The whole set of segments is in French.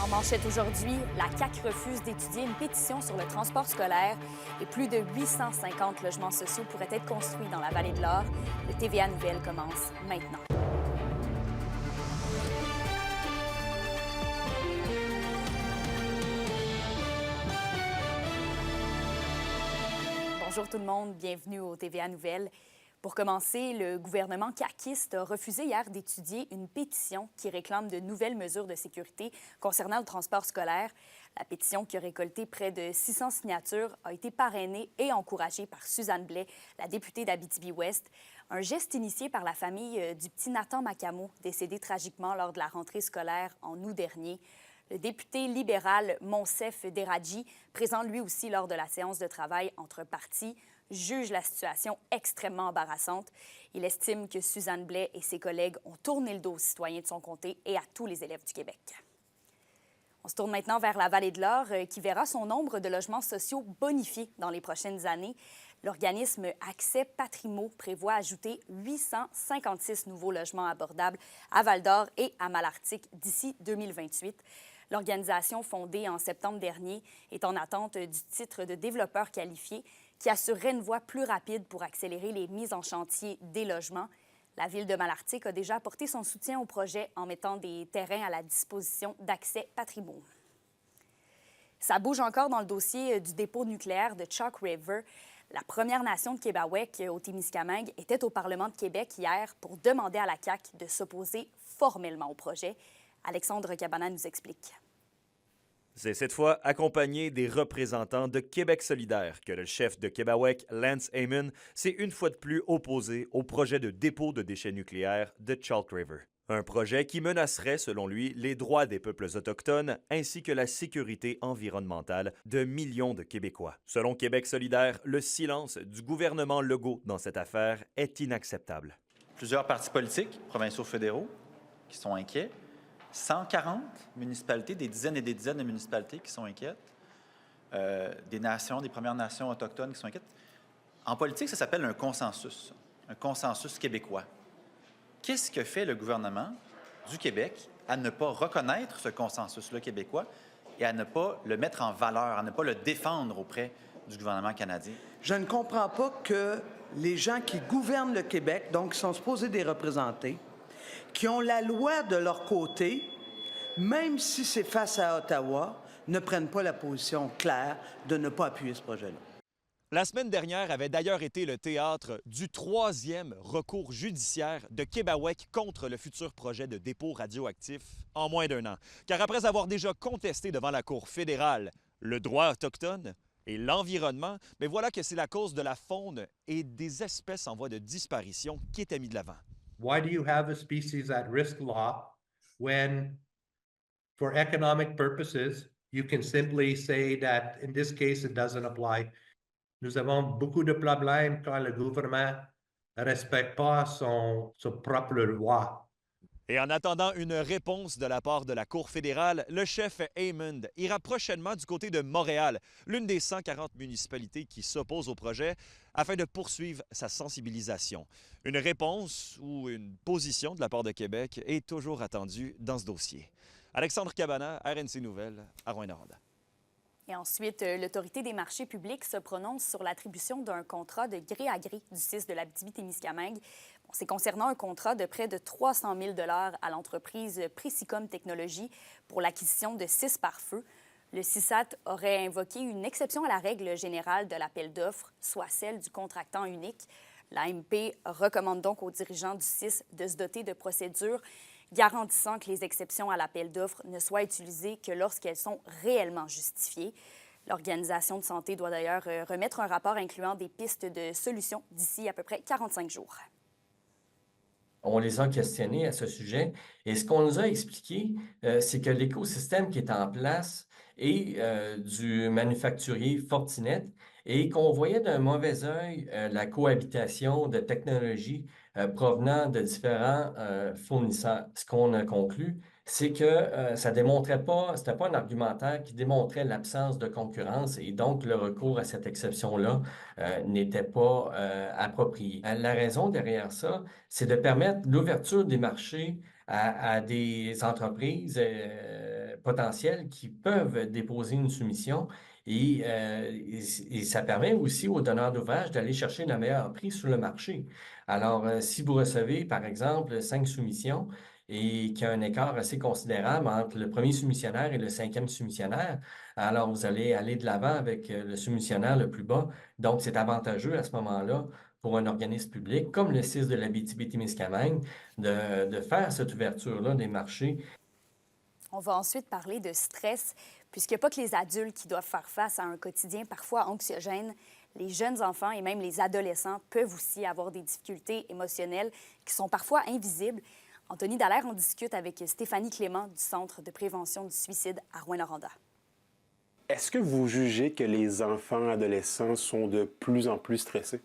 En manchette aujourd'hui, la CAQ refuse d'étudier une pétition sur le transport scolaire et plus de 850 logements sociaux pourraient être construits dans la vallée de l'Or. Le TVA Nouvelle commence maintenant. Bonjour tout le monde, bienvenue au TVA Nouvelle. Pour commencer, le gouvernement caquiste a refusé hier d'étudier une pétition qui réclame de nouvelles mesures de sécurité concernant le transport scolaire. La pétition, qui a récolté près de 600 signatures, a été parrainée et encouragée par Suzanne Blais, la députée d'Abitibi-Ouest. Un geste initié par la famille du petit Nathan Macamo, décédé tragiquement lors de la rentrée scolaire en août dernier. Le député libéral Monsef Deradji, présent lui aussi lors de la séance de travail entre partis, juge la situation extrêmement embarrassante. Il estime que Suzanne Blais et ses collègues ont tourné le dos aux citoyens de son comté et à tous les élèves du Québec. On se tourne maintenant vers la vallée de l'Or, qui verra son nombre de logements sociaux bonifié dans les prochaines années. L'organisme Accès Patrimo prévoit ajouter 856 nouveaux logements abordables à Val-d'Or et à Malartic d'ici 2028. L'organisation, fondée en septembre dernier, est en attente du titre de développeur qualifié qui assurerait une voie plus rapide pour accélérer les mises en chantier des logements. La ville de Malartic a déjà apporté son soutien au projet en mettant des terrains à la disposition d'Accès Patrimo. Ça bouge encore dans le dossier du dépôt nucléaire de Chalk River. La Première Nation de Québécois au Témiscamingue était au Parlement de Québec hier pour demander à la CAQ de s'opposer formellement au projet. Alexandre Cabana nous explique. C'est cette fois accompagné des représentants de Québec solidaire que le chef de Québec, Lance Heyman, s'est une fois de plus opposé au projet de dépôt de déchets nucléaires de Chalk River. Un projet qui menacerait, selon lui, les droits des peuples autochtones ainsi que la sécurité environnementale de millions de Québécois. Selon Québec solidaire, le silence du gouvernement Legault dans cette affaire est inacceptable. Plusieurs partis politiques, provinciaux fédéraux, qui sont inquiets. 140 municipalités, des dizaines et des dizaines de municipalités qui sont inquiètes, des nations, des Premières Nations autochtones qui sont inquiètes. En politique, ça s'appelle un consensus québécois. Qu'est-ce que fait le gouvernement du Québec à ne pas reconnaître ce consensus-là québécois et à ne pas le mettre en valeur, à ne pas le défendre auprès du gouvernement canadien? Je ne comprends pas que les gens qui gouvernent le Québec, donc qui sont supposés les représenter, qui ont la loi de leur côté, même si c'est face à Ottawa, ne prennent pas la position claire de ne pas appuyer ce projet-là. La semaine dernière avait d'ailleurs été le théâtre du 3e recours judiciaire de Québec contre le futur projet de dépôt radioactif en moins d'1 an. Car après avoir déjà contesté devant la Cour fédérale le droit autochtone et l'environnement, mais voilà que c'est la cause de la faune et des espèces en voie de disparition qui était mis de l'avant. Why do you have a species at risk law when, for economic purposes, you can simply say that in this case it doesn't apply? Nous avons beaucoup de problèmes quand le gouvernement ne respecte pas sa propre loi. Et en attendant une réponse de la part de la Cour fédérale, le chef Heyman ira prochainement du côté de Montréal, l'une des 140 municipalités qui s'opposent au projet, afin de poursuivre sa sensibilisation. Une réponse ou une position de la part de Québec est toujours attendue dans ce dossier. Alexandre Cabana, RNC Nouvelles, à Rouyn-Noranda. Et ensuite, l'Autorité des marchés publics se prononce sur l'attribution d'un contrat de gré à gré du CIS de l'Abitibi-Témiscamingue. C'est concernant un contrat de près de 300 000 $ à l'entreprise Précicom Technologies pour l'acquisition de 6 pare-feux. Le CISAT aurait invoqué une exception à la règle générale de l'appel d'offres, soit celle du contractant unique. L'AMP recommande donc aux dirigeants du CIS de se doter de procédures garantissant que les exceptions à l'appel d'offres ne soient utilisées que lorsqu'elles sont réellement justifiées. L'Organisation de santé doit d'ailleurs remettre un rapport incluant des pistes de solutions d'ici à peu près 45 jours. On les a questionnés à ce sujet et ce qu'on nous a expliqué, c'est que l'écosystème qui est en place est du manufacturier Fortinet et qu'on voyait d'un mauvais œil la cohabitation de technologies provenant de différents fournisseurs. Ce qu'on a conclu, c'est que ça démontrait pas, c'était pas un argumentaire qui démontrait l'absence de concurrence et donc le recours à cette exception-là n'était pas approprié. La raison derrière ça, c'est de permettre l'ouverture des marchés à des entreprises potentiels qui peuvent déposer une soumission et ça permet aussi aux donneurs d'ouvrage d'aller chercher le meilleur prix sur le marché. Alors, si vous recevez, par exemple, 5 soumissions et qu'il y a un écart assez considérable entre le premier soumissionnaire et le 5e soumissionnaire, alors vous allez aller de l'avant avec le soumissionnaire le plus bas. Donc, c'est avantageux à ce moment-là pour un organisme public comme le CIS de l'Abitibi-Témiscamingue de faire cette ouverture-là des marchés. On va ensuite parler de stress, puisqu'il n'y a pas que les adultes qui doivent faire face à un quotidien parfois anxiogène. Les jeunes enfants et même les adolescents peuvent aussi avoir des difficultés émotionnelles qui sont parfois invisibles. Anthony Dallaire en discute avec Stéphanie Clément du Centre de prévention du suicide à Rouyn-Noranda. Est-ce que vous jugez que les enfants adolescents sont de plus en plus stressés?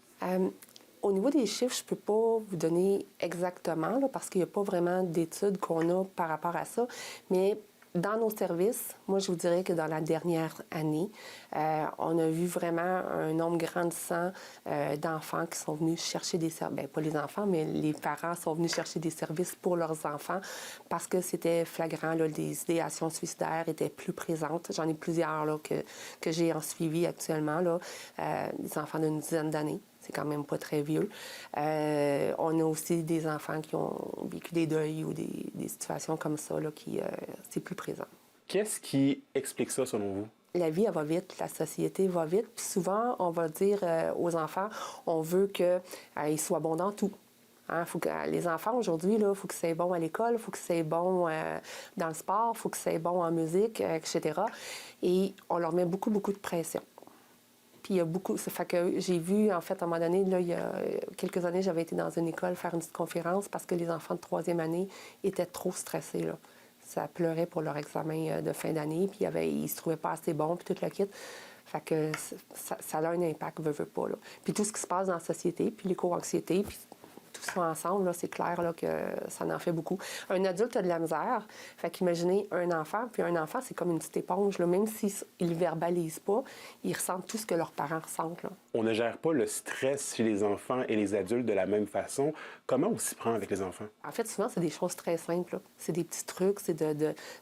Au niveau des chiffres, je ne peux pas vous donner exactement, là, parce qu'il n'y a pas vraiment d'études qu'on a par rapport à ça. Mais dans nos services, moi, je vous dirais que dans la dernière année, on a vu vraiment un nombre grandissant d'enfants qui sont venus chercher des services. Bien, pas les enfants, mais les parents sont venus chercher des services pour leurs enfants parce que c'était flagrant. Là, les idéations suicidaires étaient plus présentes. J'en ai plusieurs là, que j'ai en suivi actuellement, là, des enfants d'une dizaine d'années. C'est quand même pas très vieux. On a aussi des enfants qui ont vécu des deuils ou des situations comme ça, là, qui c'est plus présent. Qu'est-ce qui explique ça, selon vous? La vie, elle va vite, la société va vite. Puis souvent, on va dire aux enfants, on veut qu'ils soient bons dans tout. Hein, faut que, les enfants, aujourd'hui, il faut que c'est bon à l'école, il faut que c'est bon dans le sport, il faut que c'est bon en musique, etc. Et on leur met beaucoup, beaucoup de pression. Puis il y a beaucoup. Ça fait que j'ai vu, en fait, à un moment donné, là, il y a quelques années, j'avais été dans une école faire une petite conférence parce que les enfants de 3e année étaient trop stressés, là. Ça pleurait pour leur examen de fin d'année, puis ils ne se trouvaient pas assez bons, puis tout le kit. Fait que ça a un impact, veut pas, là. Puis tout ce qui se passe dans la société, puis l'éco-anxiété, puis tout ça ensemble, là, c'est clair là, que ça en fait beaucoup. Un adulte a de la misère. Fait qu'imaginez un enfant, puis un enfant, c'est comme une petite éponge. Là. Même s'ils ne verbalisent pas, ils ressentent tout ce que leurs parents ressentent. Là. On ne gère pas le stress chez les enfants et les adultes de la même façon. Comment on s'y prend avec les enfants? En fait, souvent, c'est des choses très simples. Là. C'est des petits trucs, c'est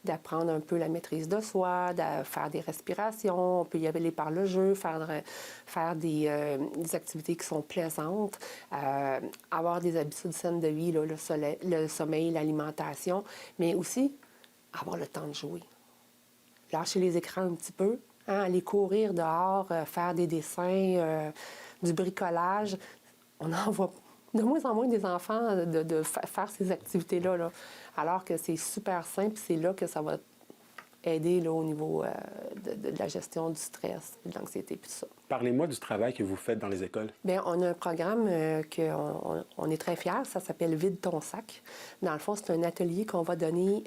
d'apprendre un peu la maîtrise de soi, de faire des respirations, on peut y aller par le jeu, faire des activités qui sont plaisantes, avoir des habitudes saines de vie, là, le sommeil, l'alimentation, mais aussi avoir le temps de jouer. Lâcher les écrans un petit peu, hein, aller courir dehors, faire des dessins, du bricolage. On en voit de moins en moins des enfants de faire ces activités-là, là, alors que c'est super simple, c'est là que ça va aider là, au niveau de la gestion du stress, de l'anxiété et tout ça. Parlez-moi du travail que vous faites dans les écoles. Bien, on a un programme qu'on est très fiers, ça s'appelle « Vide ton sac ». Dans le fond, c'est un atelier qu'on va donner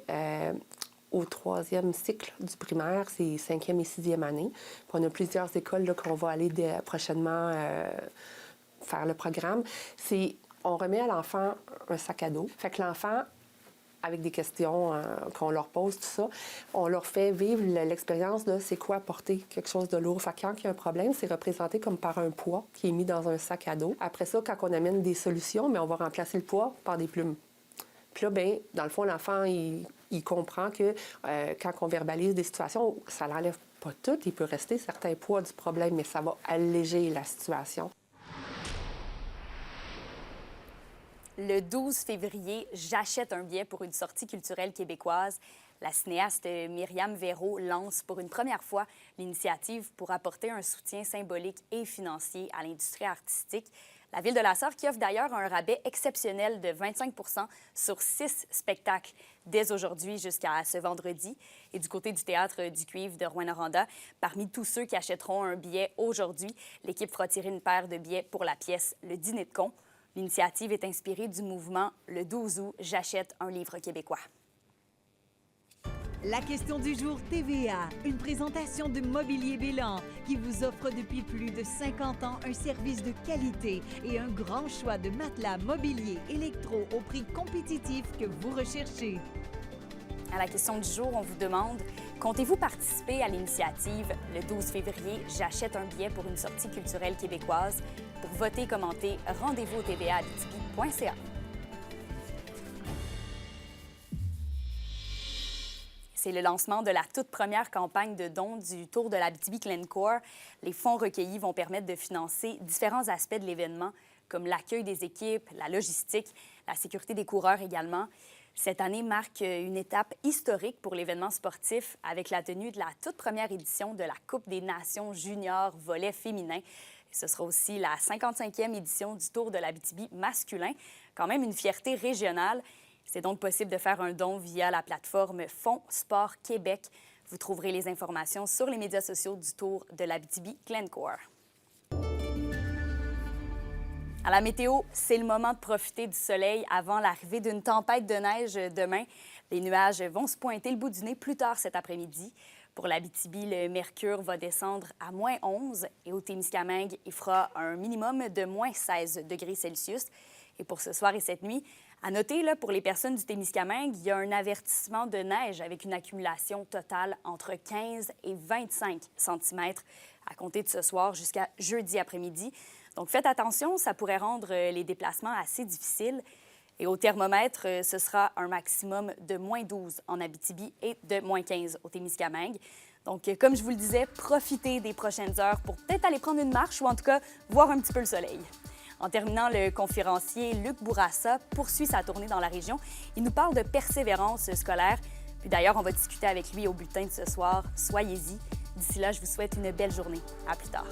au 3e cycle du primaire, c'est 5e et 6e année. Puis on a plusieurs écoles là, qu'on va aller prochainement faire le programme. On remet à l'enfant un sac à dos. Fait que l'enfant, avec des questions qu'on leur pose, tout ça, on leur fait vivre l'expérience de c'est quoi porter quelque chose de lourd. Fait que quand il y a un problème, c'est représenté comme par un poids qui est mis dans un sac à dos. Après ça, quand on amène des solutions, bien, on va remplacer le poids par des plumes. Puis là, bien, dans le fond, l'enfant, il comprend que quand on verbalise des situations, ça n'enlève pas tout. Il peut rester certains poids du problème, mais ça va alléger la situation. Le 12 février, j'achète un billet pour une sortie culturelle québécoise. La cinéaste Myriam Véro lance pour une première fois l'initiative pour apporter un soutien symbolique et financier à l'industrie artistique. La Ville de la Sarre qui offre d'ailleurs un rabais exceptionnel de 25 % sur 6 spectacles dès aujourd'hui jusqu'à ce vendredi. Et du côté du Théâtre du Cuivre de Rouyn-Noranda, parmi tous ceux qui achèteront un billet aujourd'hui, l'équipe fera tirer une paire de billets pour la pièce Le Dîner de cons. L'initiative est inspirée du mouvement Le 12 août, j'achète un livre québécois. La question du jour TVA, une présentation de Mobilier Bélan qui vous offre depuis plus de 50 ans un service de qualité et un grand choix de matelas mobilier électro au prix compétitif que vous recherchez. À la question du jour, on vous demande, comptez-vous participer à l'initiative le 12 février, j'achète un billet pour une sortie culturelle québécoise? Pour voter et commenter, rendez-vous au tva-abitibi.ca. C'est le lancement de la toute première campagne de dons du Tour de l'Abitibi-Glencore. Les fonds recueillis vont permettre de financer différents aspects de l'événement, comme l'accueil des équipes, la logistique, la sécurité des coureurs également. Cette année marque une étape historique pour l'événement sportif avec la tenue de la toute première édition de la Coupe des Nations juniors volley féminin. Ce sera aussi la 55e édition du Tour de l'Abitibi masculin, quand même une fierté régionale. C'est donc possible de faire un don via la plateforme Fonds Sport Québec. Vous trouverez les informations sur les médias sociaux du Tour de l'Abitibi-Glencore. À la météo, c'est le moment de profiter du soleil avant l'arrivée d'une tempête de neige demain. Les nuages vont se pointer le bout du nez plus tard cet après-midi. Pour l'Abitibi, le mercure va descendre à moins 11 et au Témiscamingue, il fera un minimum de moins 16 degrés Celsius. Et pour ce soir et cette nuit, à noter, là, pour les personnes du Témiscamingue, il y a un avertissement de neige avec une accumulation totale entre 15 et 25 cm à compter de ce soir jusqu'à jeudi après-midi. Donc faites attention, ça pourrait rendre les déplacements assez difficiles. Et au thermomètre, ce sera un maximum de moins 12 en Abitibi et de moins 15 au Témiscamingue. Donc, comme je vous le disais, profitez des prochaines heures pour peut-être aller prendre une marche ou en tout cas voir un petit peu le soleil. En terminant, le conférencier Luc Bourassa poursuit sa tournée dans la région. Il nous parle de persévérance scolaire. Puis d'ailleurs, on va discuter avec lui au bulletin de ce soir. Soyez-y. D'ici là, je vous souhaite une belle journée. À plus tard.